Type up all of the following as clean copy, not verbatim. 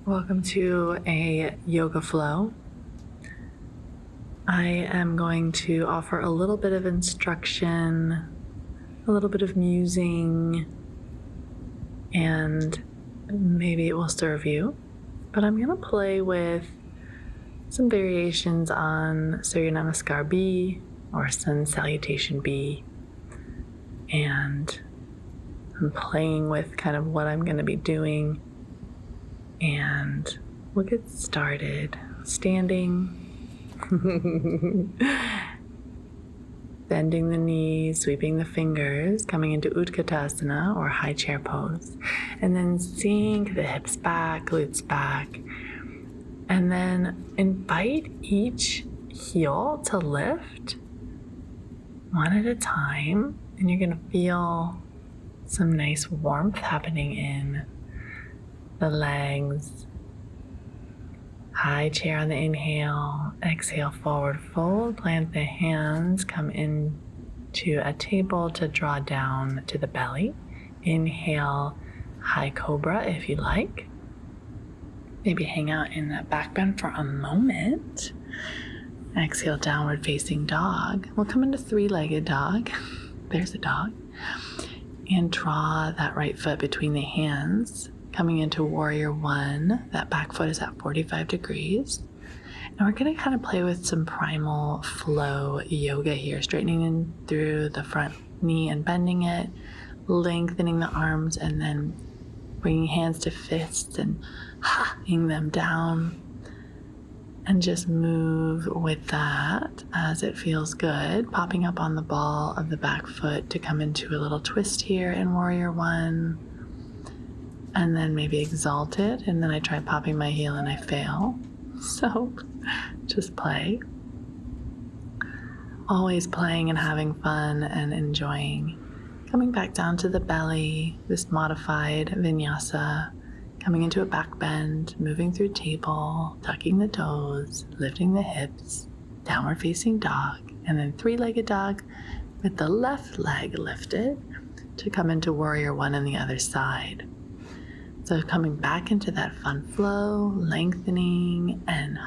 Welcome to a yoga flow. I am going to offer a little bit of instruction, a little bit of musing, and maybe it will serve you. But I'm going to play with some variations on Surya Namaskar B or Sun Salutation B. And I'm playing with kind of what I'm going to be doing. And we'll get started. Standing, bending the knees, sweeping the fingers, coming into Utkatasana or high chair pose, and then sink the hips back, glutes back, and then invite each heel to lift one at a time, and you're going to feel some nice warmth happening in the legs. High chair on the inhale, exhale, forward fold, plant the hands, come into a table to draw down to the belly. Inhale, high cobra if you like. Maybe hang out in that back bend for a moment. Exhale, downward facing dog. We'll come into three-legged dog. There's a dog. And draw that right foot between the hands. Coming into warrior one, that back foot is at 45 degrees. And we're going to kind of play with some primal flow yoga here, straightening in through the front knee and bending it, lengthening the arms, and then bringing hands to fists and hang them down. And just move with that as it feels good, popping up on the ball of the back foot to come into a little twist here in warrior one. And then maybe exalt it, and then I try popping my heel and I fail. So just play. Always playing and having fun and enjoying. Coming back down to the belly, this modified vinyasa, coming into a back bend, moving through table, tucking the toes, lifting the hips, downward facing dog, and then three-legged dog with the left leg lifted to come into warrior one on the other side. So coming back into that fun flow, lengthening and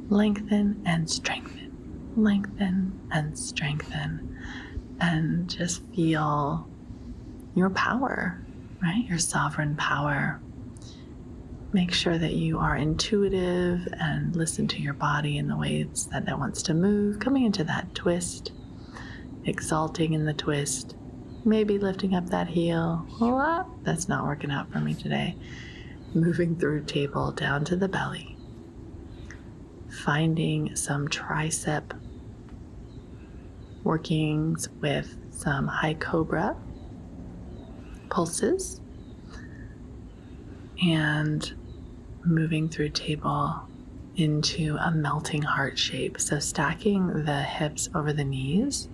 lengthen and strengthen, lengthen and strengthen, and just feel your power, right? Your sovereign power. Make sure that you are intuitive and listen to your body in the ways that it wants to move, coming into that twist, exalting in the twist. Maybe lifting up that heel. Oh, that's not working out for me today. Moving through table down to the belly. Finding some tricep workings with some high cobra pulses. And moving through table into a melting heart shape. So stacking the hips over the knees.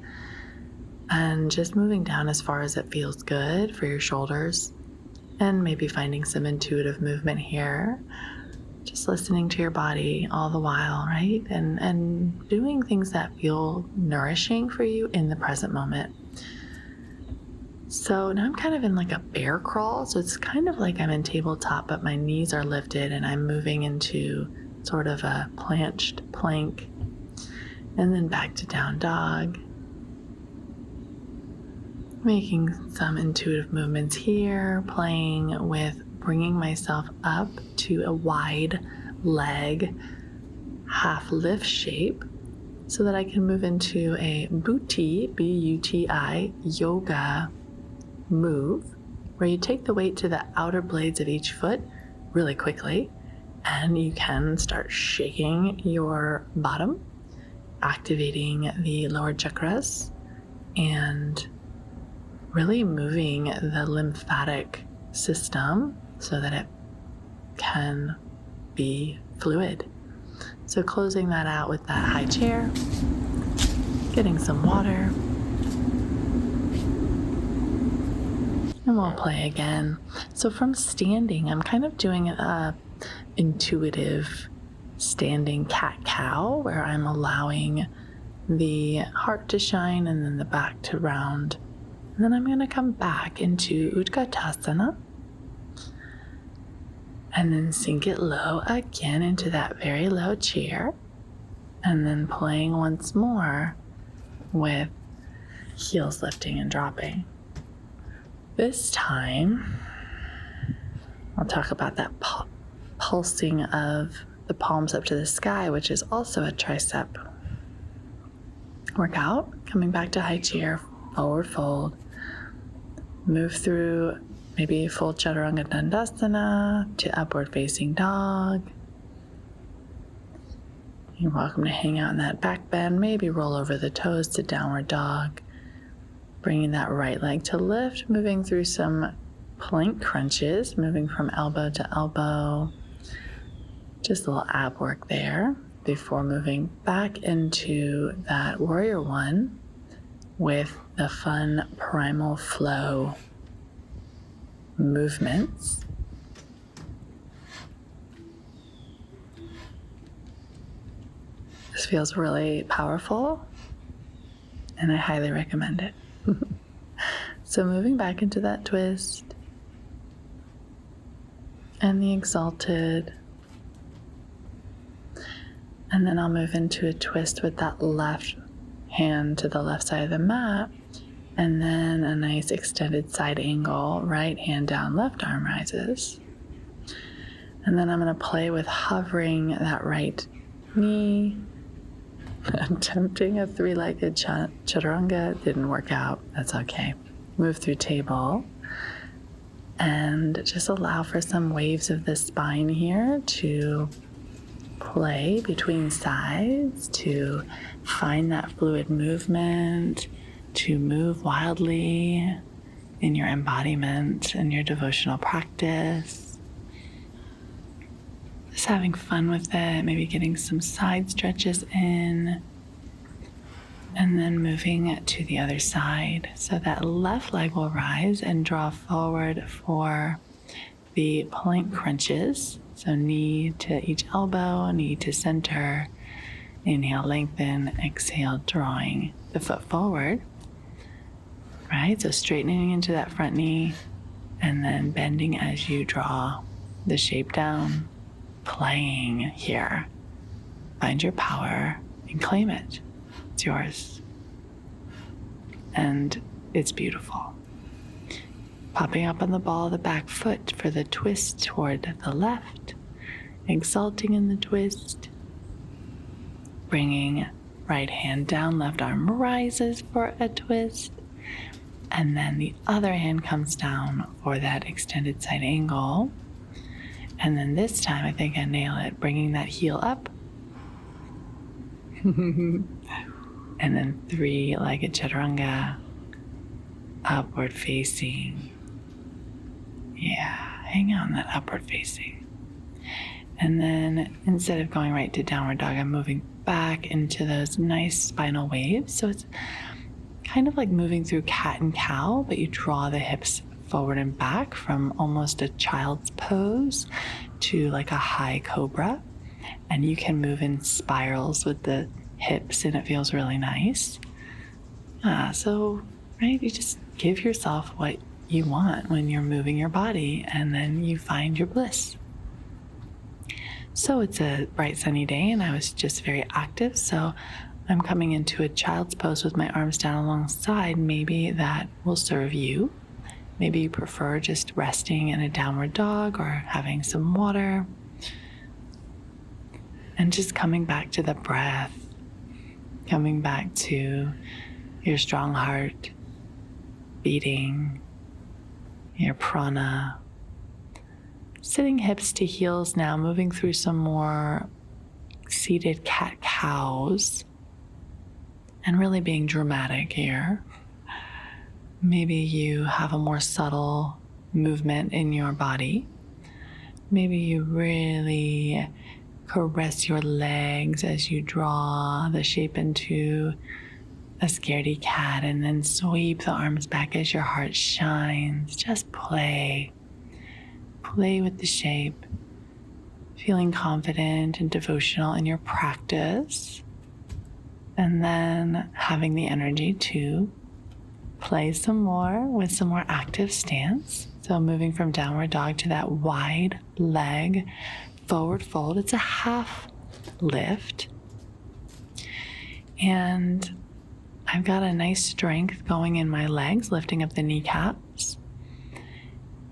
And just moving down as far as it feels good for your shoulders. And maybe finding some intuitive movement here. Just listening to your body all the while, right? And doing things that feel nourishing for you in the present moment. So now I'm kind of in like a bear crawl. So it's kind of like I'm in tabletop, but my knees are lifted and I'm moving into sort of a planched plank. And then back to down dog. Making some intuitive movements here, playing with bringing myself up to a wide leg half lift shape so that I can move into a buti, B-U-T-I, yoga move where you take the weight to the outer blades of each foot really quickly and you can start shaking your bottom, activating the lower chakras and really moving the lymphatic system so that it can be fluid. So closing that out with that high chair, getting some water, and we'll play again. So from standing, I'm kind of doing a intuitive standing cat-cow where I'm allowing the heart to shine and then the back to round. And then I'm going to come back into Utkatasana. And then sink it low again into that very low chair. And then playing once more with heels lifting and dropping. This time, I'll talk about that pulsing of the palms up to the sky, which is also a tricep workout. Coming back to high chair, forward fold. Move through maybe full chaturanga dandasana to upward facing dog. You're welcome to hang out in that back bend, maybe roll over the toes to downward dog. Bringing that right leg to lift, moving through some plank crunches, moving from elbow to elbow. Just a little ab work there before moving back into that warrior one with the fun primal flow movements. This feels really powerful, and I highly recommend it. So moving back into that twist and the exalted, and then I'll move into a twist with that left hand to the left side of the mat, and then a nice extended side angle, right hand down, left arm rises. And then I'm going to play with hovering that right knee. Attempting a three-legged chaturanga didn't work out. That's okay. Move through table and just allow for some waves of the spine here to play between sides, to find that fluid movement, to move wildly in your embodiment and your devotional practice. Just having fun with it, maybe getting some side stretches in, and then moving to the other side. So that left leg will rise and draw forward for the plank crunches. So knee to each elbow, knee to center. Inhale, lengthen, exhale, drawing the foot forward. Right, so straightening into that front knee and then bending as you draw the shape down. Playing here. Find your power and claim it. It's yours. And it's beautiful. Popping up on the ball of the back foot for the twist toward the left. Exalting in the twist. Bringing right hand down, left arm rises for a twist. And then the other hand comes down for that extended side angle. And then this time, I think I nail it, bringing that heel up. And then three-legged chaturanga, upward facing. Yeah, hang on that upward facing. And then instead of going right to downward dog, I'm moving back into those nice spinal waves. So it's kind of like moving through cat and cow, but you draw the hips forward and back from almost a child's pose to like a high cobra. And you can move in spirals with the hips and it feels really nice. So, right, you just give yourself what you want when you're moving your body and then you find your bliss. So it's a bright sunny day and I was just very active. So I'm coming into a child's pose with my arms down alongside. Maybe that will serve you. Maybe you prefer just resting in a downward dog or having some water. And just coming back to the breath, coming back to your strong heart beating, your prana. Sitting hips to heels now, moving through some more seated cat-cows and really being dramatic here. Maybe you have a more subtle movement in your body. Maybe you really caress your legs as you draw the shape into a scaredy cat and then sweep the arms back as your heart shines. Just play. Play with the shape. Feeling confident and devotional in your practice. And then having the energy to play some more with some more active stance. So moving from downward dog to that wide leg forward fold. It's a half lift. And I've got a nice strength going in my legs, lifting up the kneecaps.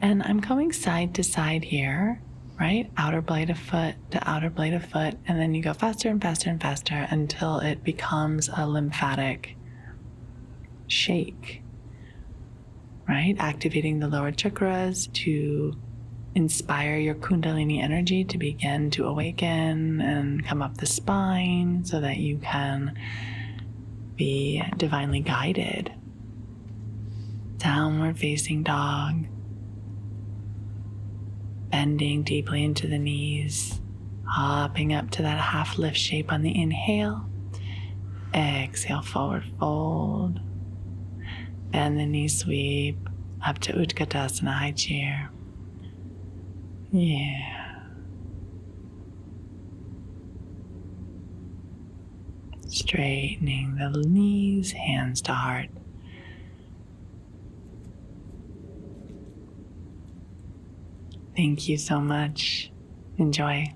And I'm going side to side here, right? Outer blade of foot to outer blade of foot. And then you go faster and faster and faster until it becomes a lymphatic shake, right? Activating the lower chakras to inspire your Kundalini energy to begin to awaken and come up the spine so that you can be divinely guided. Downward facing dog. Bending deeply into the knees. Hopping up to that half lift shape on the inhale. Exhale, forward fold. Bend the knee sweep up to Utkatasana, high chair. Yeah. Straightening the knees, hands to heart. Thank you so much. Enjoy.